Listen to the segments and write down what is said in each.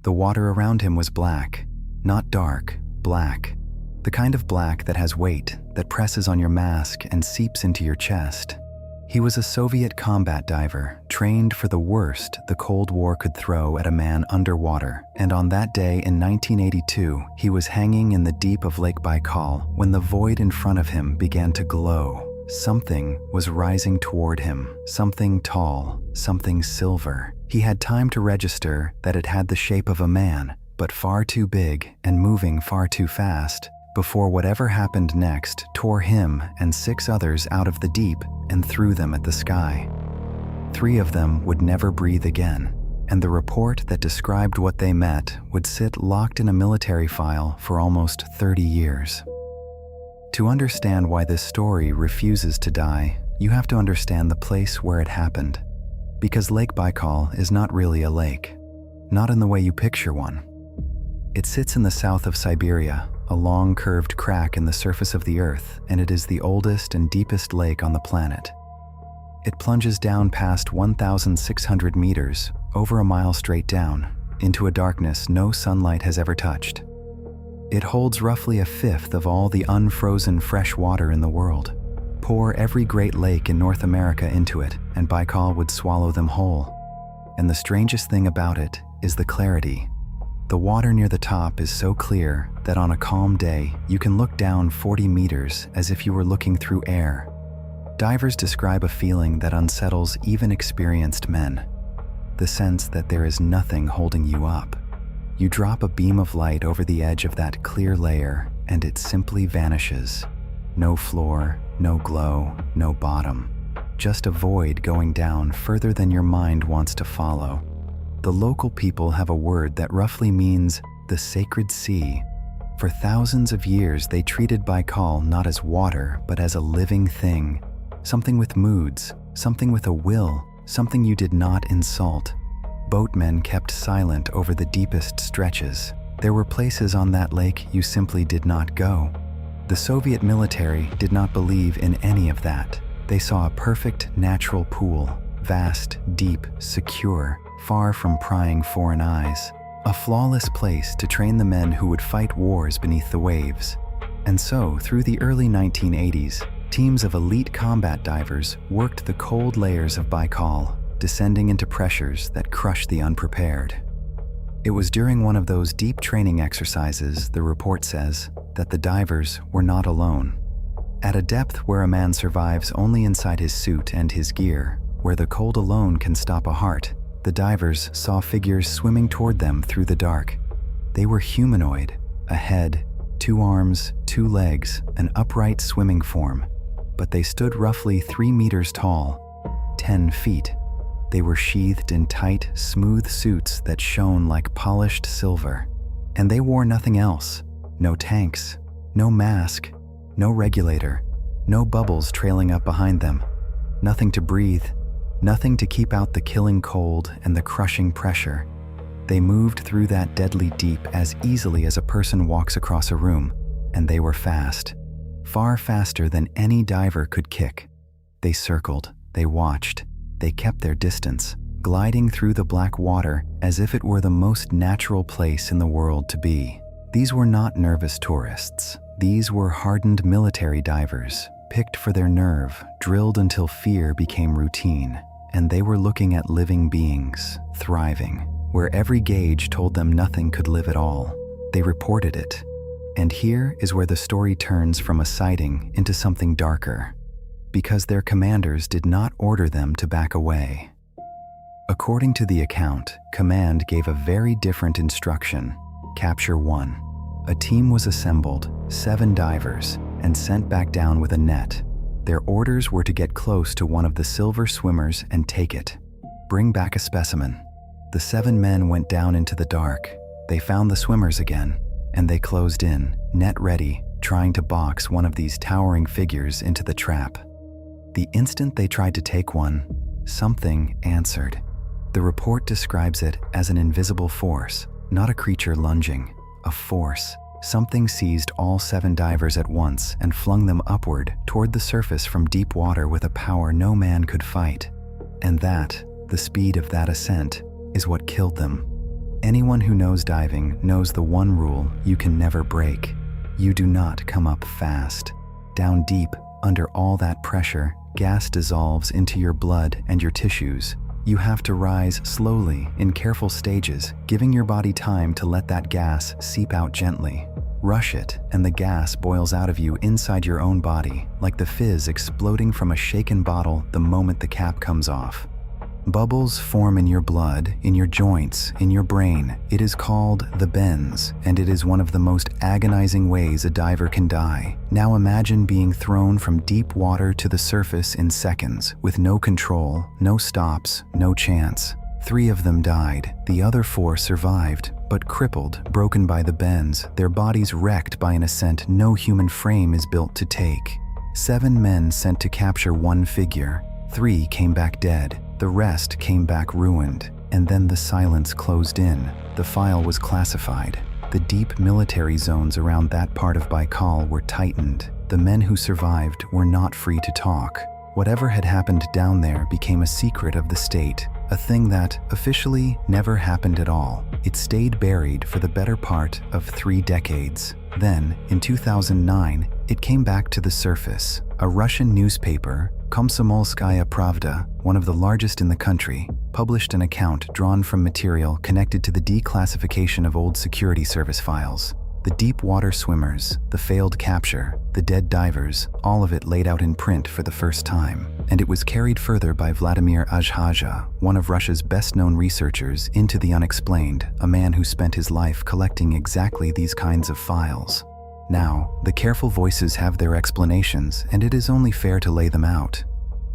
The water around him was black, not dark, black. The kind of black that has weight, that presses on your mask and seeps into your chest. He was a Soviet combat diver, trained for the worst the Cold War could throw at a man underwater, and on that day in 1982, he was hanging in the deep of Lake Baikal when the void in front of him began to glow. Something was rising toward him, something tall, something silver. He had time to register that it had the shape of a man, but far too big and moving far too fast, before whatever happened next tore him and 6 others out of the deep and threw them at the sky. 3 of them would never breathe again, and the report that described what they met would sit locked in a military file for almost 30 years. To understand why this story refuses to die, you have to understand the place where it happened. Because Lake Baikal is not really a lake, not in the way you picture one. It sits in the south of Siberia, a long curved crack in the surface of the earth, and it is the oldest and deepest lake on the planet. It plunges down past 1,600 meters, over a mile straight down, into a darkness no sunlight has ever touched. It holds roughly 1/5 of all the unfrozen fresh water in the world. Pour every Great Lake in North America into it, and Baikal would swallow them whole. And the strangest thing about it is the clarity. The water near the top is so clear that on a calm day, you can look down 40 meters as if you were looking through air. Divers describe a feeling that unsettles even experienced men. The sense that there is nothing holding you up. You drop a beam of light over the edge of that clear layer, and it simply vanishes. No floor, no glow, no bottom. Just a void going down further than your mind wants to follow. The local people have a word that roughly means the sacred sea. For thousands of years, they treated Baikal not as water, but as a living thing. Something with moods, something with a will, something you did not insult. Boatmen kept silent over the deepest stretches. There were places on that lake you simply did not go. The Soviet military did not believe in any of that. They saw a perfect natural pool, vast, deep, secure, far from prying foreign eyes. A flawless place to train the men who would fight wars beneath the waves. And so, through the early 1980s, teams of elite combat divers worked the cold layers of Baikal, descending into pressures that crushed the unprepared. It was during one of those deep training exercises, the report says, that the divers were not alone. At a depth where a man survives only inside his suit and his gear, where the cold alone can stop a heart, the divers saw figures swimming toward them through the dark. They were humanoid, a head, 2 arms, 2 legs, an upright swimming form. But they stood roughly 3 meters tall, 10 feet. They were sheathed in tight, smooth suits that shone like polished silver. And they wore nothing else. No tanks, no mask, no regulator, no bubbles trailing up behind them. Nothing to breathe, nothing to keep out the killing cold and the crushing pressure. They moved through that deadly deep as easily as a person walks across a room, and they were fast. Far faster than any diver could kick. They circled, they watched, they kept their distance, gliding through the black water as if it were the most natural place in the world to be. These were not nervous tourists. These were hardened military divers, picked for their nerve, drilled until fear became routine. And they were looking at living beings, thriving, where every gauge told them nothing could live at all. They reported it. And here is where the story turns from a sighting into something darker, because their commanders did not order them to back away. According to the account, command gave a very different instruction. Capture 1. A team was assembled, 7 divers, and sent back down with a net. Their orders were to get close to one of the silver swimmers and take it. Bring back a specimen. The 7 men went down into the dark. They found the swimmers again, and they closed in, net ready, trying to box one of these towering figures into the trap. The instant they tried to take one, something answered. The report describes it as an invisible force, not a creature lunging, a force. Something seized all 7 divers at once and flung them upward toward the surface from deep water with a power no man could fight. And that, the speed of that ascent, is what killed them. Anyone who knows diving knows the one rule you can never break. You do not come up fast. Down deep, under all that pressure, gas dissolves into your blood and your tissues. You have to rise slowly, in careful stages, giving your body time to let that gas seep out gently. Rush it, and the gas boils out of you inside your own body, like the fizz exploding from a shaken bottle the moment the cap comes off. Bubbles form in your blood, in your joints, in your brain. It is called the bends, and it is one of the most agonizing ways a diver can die. Now imagine being thrown from deep water to the surface in seconds, with no control, no stops, no chance. 3 of them died. The other 4 survived, but crippled, broken by the bends, their bodies wrecked by an ascent no human frame is built to take. 7 men sent to capture 1 figure. 3 came back dead. The rest came back ruined, and then the silence closed in. The file was classified. The deep military zones around that part of Baikal were tightened. The men who survived were not free to talk. Whatever had happened down there became a secret of the state, a thing that, officially, never happened at all. It stayed buried for the better part of 3 decades. Then, in 2009, it came back to the surface. A Russian newspaper, Komsomolskaya Pravda, one of the largest in the country, published an account drawn from material connected to the declassification of old security service files. The deep water swimmers, the failed capture, the dead divers, all of it laid out in print for the first time. And it was carried further by Vladimir Azhaja, one of Russia's best-known researchers, into the unexplained, a man who spent his life collecting exactly these kinds of files. Now, the careful voices have their explanations, and it is only fair to lay them out.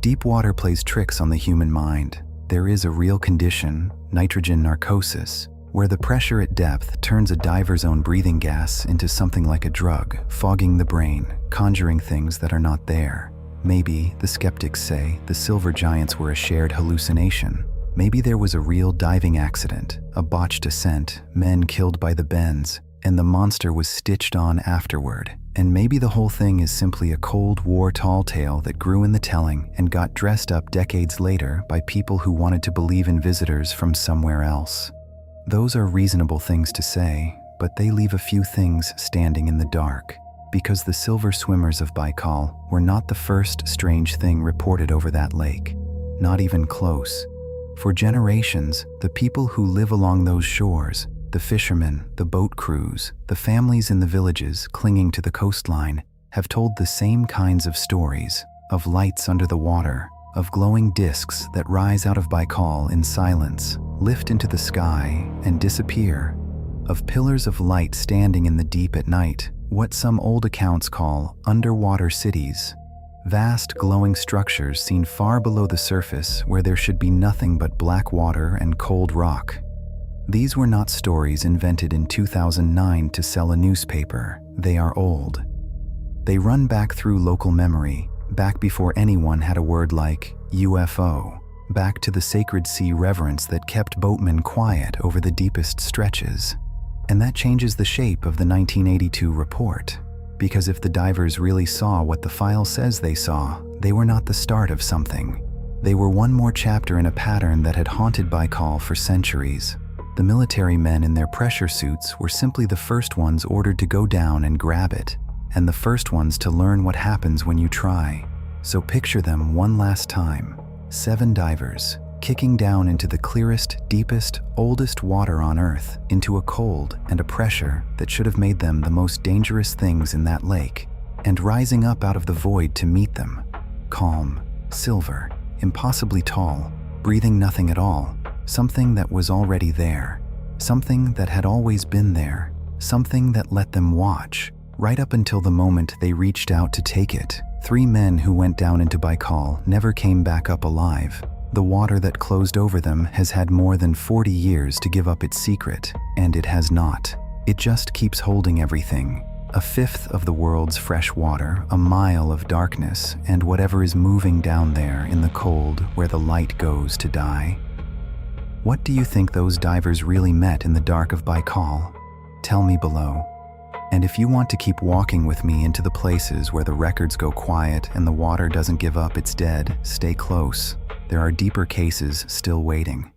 Deep water plays tricks on the human mind. There is a real condition, nitrogen narcosis, where the pressure at depth turns a diver's own breathing gas into something like a drug, fogging the brain, conjuring things that are not there. Maybe, the skeptics say, the silver giants were a shared hallucination. Maybe there was a real diving accident, a botched ascent, men killed by the bends, and the monster was stitched on afterward. And maybe the whole thing is simply a Cold War tall tale that grew in the telling and got dressed up decades later by people who wanted to believe in visitors from somewhere else. Those are reasonable things to say, but they leave a few things standing in the dark, because the silver swimmers of Baikal were not the first strange thing reported over that lake. Not even close. For generations, the people who live along those shores, the fishermen, the boat crews, the families in the villages clinging to the coastline, have told the same kinds of stories, of lights under the water, of glowing discs that rise out of Baikal in silence, lift into the sky, and disappear, of pillars of light standing in the deep at night, what some old accounts call underwater cities, vast glowing structures seen far below the surface where there should be nothing but black water and cold rock. These were not stories invented in 2009 to sell a newspaper. They are old. They run back through local memory, back before anyone had a word like UFO, back to the sacred sea reverence that kept boatmen quiet over the deepest stretches. And that changes the shape of the 1982 report, because if the divers really saw what the file says they saw, they were not the start of something. They were one more chapter in a pattern that had haunted Baikal for centuries. The military men in their pressure suits were simply the first ones ordered to go down and grab it, and the first ones to learn what happens when you try. So picture them one last time. 7 divers, kicking down into the clearest, deepest, oldest water on Earth, into a cold and a pressure that should have made them the most dangerous things in that lake, and rising up out of the void to meet them. Calm, silver, impossibly tall, breathing nothing at all, something that was already there, something that had always been there, something that let them watch, right up until the moment they reached out to take it. 3 men who went down into Baikal never came back up alive. The water that closed over them has had more than 40 years to give up its secret, and it has not. It just keeps holding everything. 1/5 of the world's fresh water, a mile of darkness, and whatever is moving down there in the cold where the light goes to die. What do you think those divers really met in the dark of Baikal? Tell me below. And if you want to keep walking with me into the places where the records go quiet and the water doesn't give up its dead, stay close. There are deeper cases still waiting.